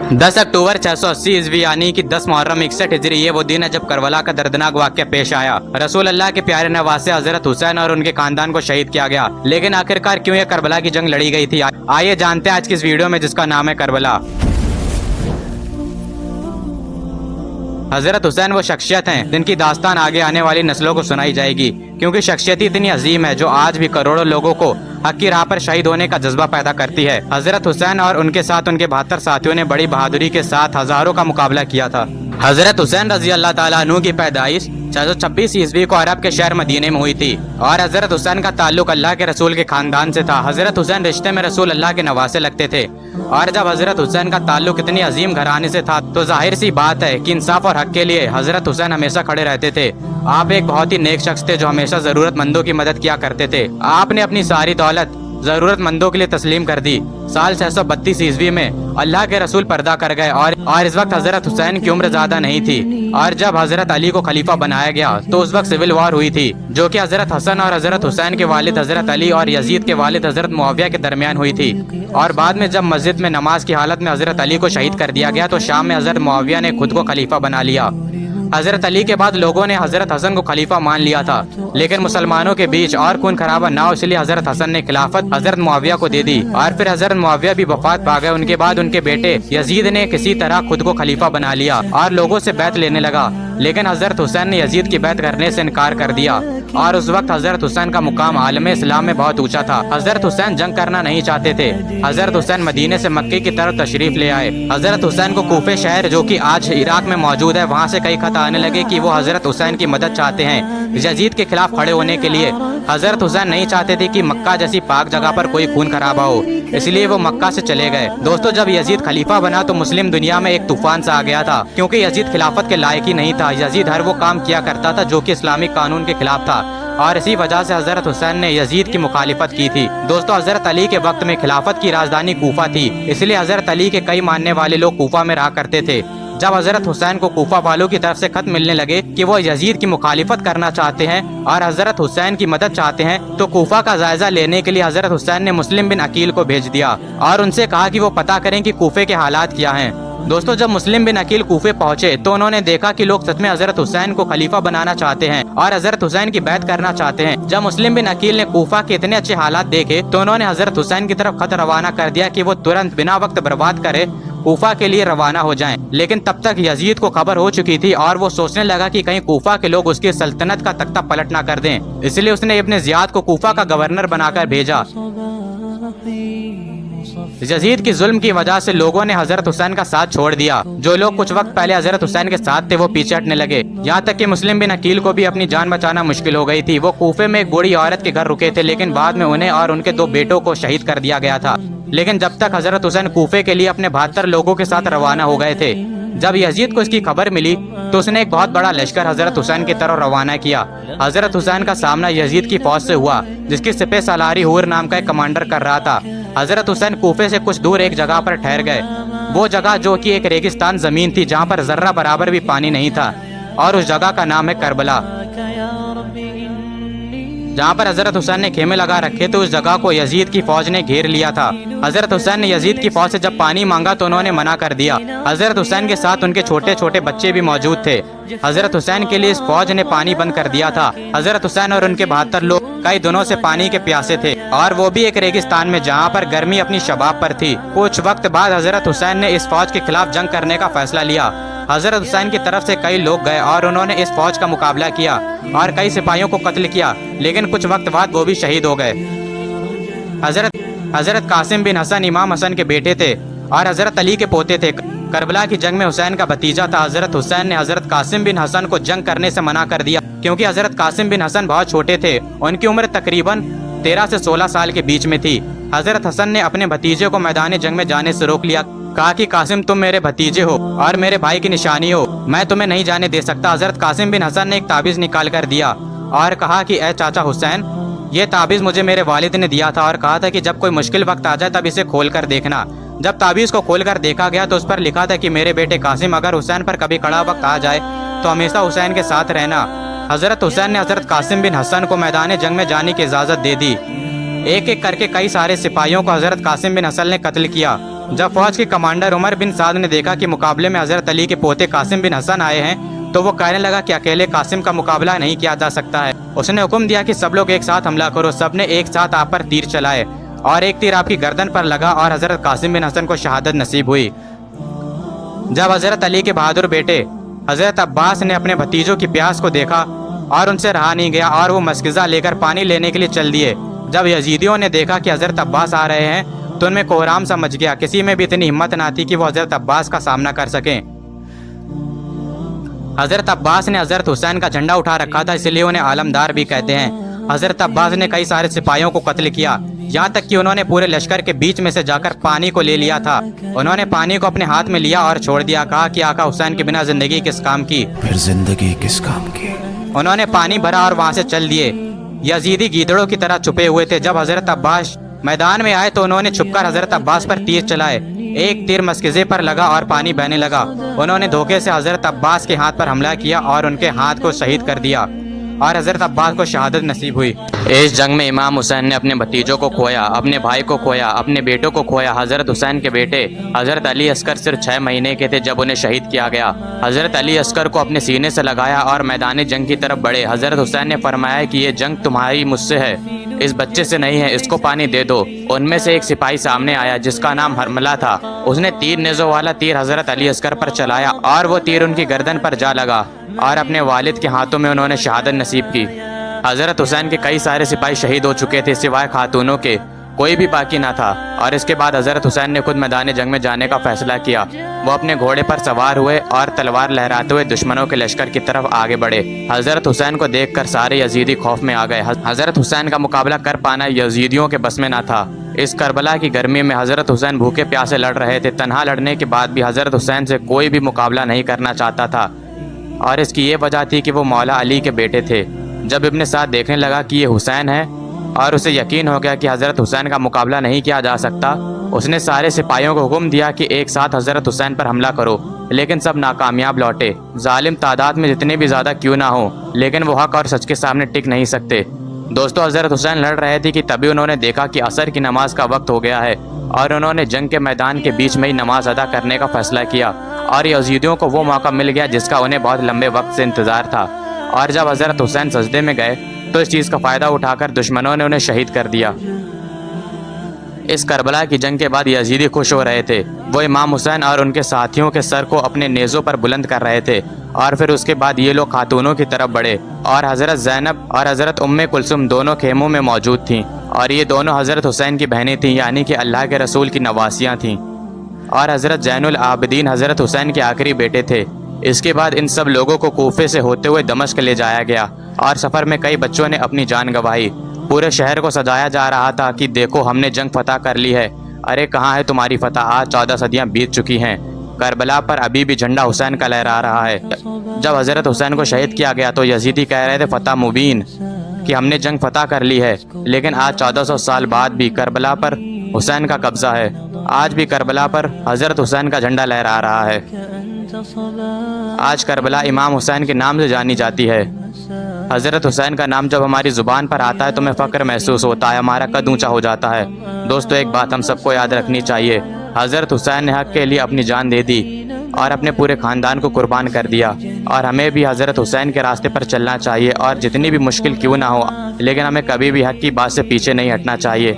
10 अक्टूबर 680 ईस्वी यानी कि 10 मुहर्रम 61 हिजरी ये वो दिन है जब करबला का दर्दनाक वाक़या पेश आया। रसूल अल्लाह के प्यारे नवासे हजरत हुसैन और उनके खानदान को शहीद किया गया। लेकिन आखिरकार क्यों ये करबला की जंग लड़ी गई थी, आइए जानते हैं आज की इस वीडियो में जिसका नाम है करबला। हजरत हुसैन वो शख्सियत हैं जिनकी दास्तान आगे आने वाली नस्लों को सुनाई जाएगी, क्योंकि शख्सियत इतनी अजीम है जो आज भी करोड़ों लोगों को हक की राह पर शहीद होने का जज्बा पैदा करती है। हजरत हुसैन और उनके साथ उनके 72 साथियों ने बड़ी बहादुरी के साथ हजारों का मुकाबला किया था। हजरत हुसैन रजी अल्लाह ताला अन्हु की पैदाइश 626 ईस्वी को अरब के शहर मदीने में हुई थी और हजरत हुसैन का ताल्लुक अल्लाह के रसूल के खानदान से था। हजरत हुसैन रिश्ते में रसूल अल्लाह के नवासे लगते थे और जब हजरत हुसैन का ताल्लुक इतनी अजीम घराने से था तो जाहिर सी बात है कि इंसाफ और हक के लिए हजरत हुसैन हमेशा खड़े रहते थे। आप एक बहुत ही नेक शख्स थे जो हमेशा जरूरतमंदों की मदद किया करते थे। आपने अपनी सारी दौलत जरूरतमंदों के लिए तस्लीम कर दी। साल 632 ईस्वी में अल्लाह के रसूल पर्दा कर गए और इस वक्त हजरत हुसैन की उम्र ज्यादा नहीं थी और जब हजरत अली को खलीफा बनाया गया तो उस वक्त सिविल वॉर हुई थी जो कि हजरत हसन और हजरत हुसैन के वालिद हजरत अली और यजीद के वालिद हजरत मुआविया के दरमियान हुई थी। और बाद में जब मस्जिद में नमाज की हालत में हजरत अली को शहीद कर दिया गया तो शाम में हजरत मुआविया ने खुद को खलीफा बना लिया। हजरत अली के बाद लोगों ने हजरत हसन को खलीफा मान लिया था, लेकिन मुसलमानों के बीच और खून खराबा ना हो इसलिए हजरत हसन ने खिलाफत हजरत मुआविया को दे दी और फिर हजरत मुआविया भी वफात पा गए। उनके बाद उनके बेटे यजीद ने किसी तरह खुद को खलीफा बना लिया और लोगों से बैत लेने लगा, लेकिन हजरत हुसैन ने यजीद की बैत करने से इनकार कर दिया और उस वक्त हजरत हुसैन का मुकाम आलम इस्लाम में बहुत ऊंचा था। हजरत हुसैन जंग करना नहीं चाहते थे। हजरत हुसैन मदीने से मक्के की तरफ तशरीफ ले आए। हजरत हुसैन को कूफे शहर जो कि आज इराक में मौजूद है वहाँ से कई खत आने लगे कि वो हजरत हुसैन की मदद चाहते हैं यजीद के खिलाफ खड़े होने के लिए। हजरत हुसैन नहीं चाहते थे कि मक्का जैसी पाक जगह पर कोई खून खराबा हो, इसलिए वो मक्का से चले गए। दोस्तों, जब यजीद खलीफा बना तो मुस्लिम दुनिया में एक तूफान सा आ गया था, क्योंकि यजीद खिलाफत के लायक ही नहीं था। यजीद हर वो काम किया करता था जो कि इस्लामिक कानून के खिलाफ था और इसी वजह से हजरत हुसैन ने यजीद की मुखालिफत की थी। दोस्तों, हजरत अली के वक्त में खिलाफत की राजधानी कूफा थी, इसलिए हजरत अली के कई मानने वाले लोग कूफा में रहा करते थे। जब हजरत हुसैन को कूफा वालों की तरफ से खत मिलने लगे कि वो यजीद की मुखालिफत करना चाहते हैं और हजरत हुसैन की मदद चाहते हैं, तो कूफा का जायजा लेने के लिए हजरत हुसैन ने मुस्लिम बिन अकील को भेज दिया और उनसे कहा कि वो पता करें कि कूफे के हालात क्या हैं। दोस्तों, जब मुस्लिम बिन अकील कूफे पहुंचे तो उन्होंने देखा कि लोग सच में हजरत हुसैन को खलीफा बनाना चाहते हैं और हजरत हुसैन की बैत करना चाहते हैं। जब मुस्लिम बिन अकील ने कूफा के इतने अच्छे हालात देखे तो उन्होंने हजरत हुसैन की तरफ खत रवाना कर दिया कि वो तुरंत बिना वक्त बर्बाद करे कूफा के लिए रवाना हो जाएं। लेकिन तब तक यजीद को खबर हो चुकी थी और वो सोचने लगा कि कहीं कूफा के लोग उसकी सल्तनत का तख्ता पलट ना कर दें, इसलिए उसने इब्ने जियाद को कूफा का गवर्नर बनाकर भेजा। यजीद की जुल्म की वजह से लोगों ने हजरत हुसैन का साथ छोड़ दिया। जो लोग कुछ वक्त पहले हजरत हुसैन के साथ थे वो पीछे हटने लगे, यहाँ तक कि मुस्लिम बिन अकील को भी अपनी जान बचाना मुश्किल हो गई थी। वो कूफे में एक बूढ़ी औरत के घर रुके थे, लेकिन बाद में उन्हें और उनके 2 बेटों को शहीद कर दिया गया था। लेकिन जब तक हजरत हुसैन कूफे के लिए अपने 72 लोगों के साथ रवाना हो गए थे, जब यजीद को इसकी खबर मिली तो उसने एक बहुत बड़ा लश्कर हजरत हुसैन की तरफ रवाना किया। हजरत हुसैन का सामना यजीद की फौज से हुआ जिसकी सिपह सलारी हुर नाम का एक कमांडर कर रहा था। हजरत हुसैन कूफे से कुछ दूर एक जगह पर ठहर गए। वो जगह जो कि एक रेगिस्तान जमीन थी जहाँ पर जर्रा बराबर भी पानी नहीं था और उस जगह का नाम है करबला। जहाँ पर हजरत हुसैन ने खेमे लगा रखे तो उस जगह को यजीद की फौज ने घेर लिया था। हजरत हुसैन ने यजीद की फौज से जब पानी मांगा तो उन्होंने मना कर दिया। हजरत हुसैन के साथ उनके छोटे छोटे बच्चे भी मौजूद थे। हजरत हुसैन के लिए इस फौज ने पानी बंद कर दिया था। हजरत हुसैन और उनके 72 लोग कई दिनों से पानी के प्यासे थे और वो भी एक रेगिस्तान में जहाँ पर गर्मी अपनी शबाब पर थी। कुछ वक्त बाद हजरत हुसैन ने इस फौज के खिलाफ जंग करने का फैसला लिया। हजरत हुसैन की तरफ से कई लोग गए और उन्होंने इस फौज का मुकाबला किया और कई सिपाहियों को कत्ल किया, लेकिन कुछ वक्त बाद वो भी शहीद हो गए। हजरत कासिम बिन हसन इमाम हसन के बेटे थे और हजरत अली के पोते थे। करबला की जंग में हुसैन का भतीजा था। हजरत हुसैन ने हजरत कासिम बिन हसन को जंग करने से मना कर दिया, क्योंकि हजरत कासिम बिन हसन बहुत छोटे थे। उनकी उम्र तकरीबन 13 से 16 साल के बीच में थी। हजरत हसन ने अपने भतीजे को मैदान जंग में जाने से रोक लिया। कहा कि कासिम, तुम मेरे भतीजे हो और मेरे भाई की निशानी हो, मैं तुम्हें नहीं जाने दे सकता। हजरत कासिम बिन हसन ने एक ताबीज निकाल कर दिया और कहा कि ए चाचा हुसैन, ये ताबीज मुझे मेरे वालिद ने दिया था और कहा था कि जब कोई मुश्किल वक्त आ जाए तब इसे खोल कर देखना। जब ताबीज को खोल कर देखा गया तो उस पर लिखा था कि मेरे बेटे कासिम, अगर हुसैन पर कभी कड़ा वक्त आ जाए तो हमेशा हुसैन के साथ रहना। हजरत हुसैन ने हजरत कासिम बिन हसन को मैदान जंग में जाने की इजाजत दे दी। एक एक करके कई सारे सिपाहियों को हजरत कासिम बिन हसन ने कत्ल किया जब फौज के कमांडर उमर बिन साद ने देखा कि मुकाबले में हजरत अली के पोते कासिम बिन हसन आए हैं तो वो कहने लगा कि अकेले कासिम का मुकाबला नहीं किया जा सकता है। उसने हुक्म दिया कि सब लोग एक साथ हमला करो। सबने एक साथ आप पर तीर चलाए और एक तीर आपकी गर्दन पर लगा और हजरत कासिम बिन हसन को शहादत नसीब हुई। जब हजरत अली के बहादुर बेटे हजरत अब्बास ने अपने भतीजों की प्यास को देखा और उनसे रहा नहीं गया और वो मस्किज़ा लेकर पानी लेने के लिए चल दिए। जब यजीदियों ने देखा कि हजरत अब्बास आ रहे हैं तो उनमें कोहराम सा मच गया। किसी में भी इतनी हिम्मत ना थी कि वो हजरत अब्बास का सामना कर सकें। हजरत अब्बास ने हजरत हुसैन का झंडा उठा रखा था, इसलिए उन्हें आलमदार भी कहते हैं। हजरत अब्बास ने कई सारे सिपाहियों को कत्ल किया, यहाँ तक कि उन्होंने पूरे लश्कर के बीच में से जाकर पानी को ले लिया था। उन्होंने पानी को अपने हाथ में लिया और छोड़ दिया। कहा कि आका हुसैन के बिना जिंदगी किस काम की, फिर जिंदगी किस काम की। उन्होंने पानी भरा और वहाँ से चल दिए। यजीदी गीदड़ों की तरह छुपे हुए थे। जब हजरत अब्बास मैदान में आए तो उन्होंने छुपकर हजरत अब्बास पर तीर चलाए। एक तीर मस्किज़े पर लगा और पानी बहने लगा। उन्होंने धोखे से हजरत अब्बास के हाथ पर हमला किया और उनके हाथ को शहीद कर दिया और हजरत अब्बास को शहादत नसीब हुई। इस जंग में इमाम हुसैन ने अपने भतीजों को खोया, अपने भाई को खोया, अपने बेटों को खोया। हजरत हुसैन के बेटे हजरत अली अस्कर सिर्फ 6 महीने के थे जब उन्हें शहीद किया गया। हजरत अली अस्कर को अपने सीने से लगाया और मैदान जंग की तरफ बढ़े। हजरत हुसैन ने फरमाया कि ये जंग तुम्हारी मुझसे है, इस बच्चे से नहीं है, इसको पानी दे दो। उनमें से एक सिपाही सामने आया जिसका नाम हरमला था। उसने 3 नेज़ों वाला तीर हजरत अली अस्कर पर चलाया और वो तीर उनकी गर्दन पर जा लगा और अपने वालिद के हाथों में उन्होंने शहादत नसीब की। हजरत हुसैन के कई सारे सिपाही शहीद हो चुके थे, सिवाय खातूनों के कोई भी बाकी ना था। और इसके बाद हजरत हुसैन ने खुद मैदान जंग में जाने का फैसला किया। वो अपने घोड़े पर सवार हुए और तलवार लहराते हुए दुश्मनों के लश्कर की तरफ आगे बढ़े। हजरत हुसैन को देखकर सारे यजीदी खौफ में आ गए। हजरत हुसैन का मुकाबला कर पाना यजीदियों के बस में ना था। इस करबला की गर्मी में हजरत हुसैन भूखे प्यासे लड़ रहे थे। तन्हा लड़ने के बाद भी हजरत हुसैन से कोई भी मुकाबला नहीं करना चाहता था और इसकी ये वजह थी कि वो मौला अली के बेटे थे। जब इब्ने साद देखने लगा कि ये हुसैन है और उसे यकीन हो गया कि हजरत हुसैन का मुकाबला नहीं किया जा सकता, उसने सारे सिपाहियों को हुक्म दिया कि एक साथ हजरत हुसैन पर हमला करो। लेकिन सब नाकामयाब लौटे। जालिम तादाद में जितने भी ज़्यादा क्यों ना हो, लेकिन वो हक और सच के सामने टिक नहीं सकते। दोस्तों, हजरत हुसैन लड़ रहे थे कि तभी उन्होंने देखा कि असर की नमाज का वक्त हो गया है और उन्होंने जंग के मैदान के बीच में ही नमाज अदा करने का फैसला किया और यजीदियों को वो मौका मिल गया जिसका उन्हें बहुत लंबे वक्त से इंतज़ार था। और जब हजरत हुसैन सजदे में गए तो इस चीज़ का फ़ायदा उठाकर दुश्मनों ने उन्हें शहीद कर दिया। इस करबला की जंग के बाद यजीदी खुश हो रहे थे। वो इमाम हुसैन और उनके साथियों के सर को अपने नेज़ों पर बुलंद कर रहे थे और फिर उसके बाद ये लोग खातूनों की तरफ बढ़े और हज़रत ज़ैनब और हज़रत उम्मे कुलसुम दोनों खेमों में मौजूद थीं और ये दोनों हज़रत हुसैन की बहनें थीं, यानी कि अल्लाह के रसूल की नवासियाँ थीं। और हज़रत ज़ैनुल आबिदीन हज़रत हुसैन के आखिरी बेटे थे। इसके बाद इन सब लोगों को कूफे से होते हुए दमिश्क ले जाया गया और सफ़र में कई बच्चों ने अपनी जान गंवाई। पूरे शहर को सजाया जा रहा था कि देखो हमने जंग फतह कर ली है। अरे कहाँ है तुम्हारी फतह, आज 14 सदियाँ बीत चुकी हैं। करबला पर अभी भी झंडा हुसैन का लहरा रहा है। जब हज़रत हुसैन को शहीद किया गया तो यजीदी कह रहे थे फतह मुबीन, कि हमने जंग फतह कर ली है। लेकिन आज 1400 साल बाद भी करबला पर हुसैन का कब्जा है। आज भी करबला पर हज़रत हुसैन का झंडा लहरा रहा है। आज करबला इमाम हुसैन के नाम से जानी जाती है। हज़रत हुसैन का नाम जब हमारी ज़ुबान पर आता है तो हमें फ़ख्र महसूस होता है, हमारा कद ऊंचा हो जाता है। दोस्तों, एक बात हम सबको याद रखनी चाहिए, हज़रत हुसैन ने हक़ के लिए अपनी जान दे दी और अपने पूरे ख़ानदान को कुर्बान कर दिया और हमें भी हज़रत हुसैन के रास्ते पर चलना चाहिए और जितनी भी मुश्किल क्यों ना हो, लेकिन हमें कभी भी हक़ की बात से पीछे नहीं हटना चाहिए।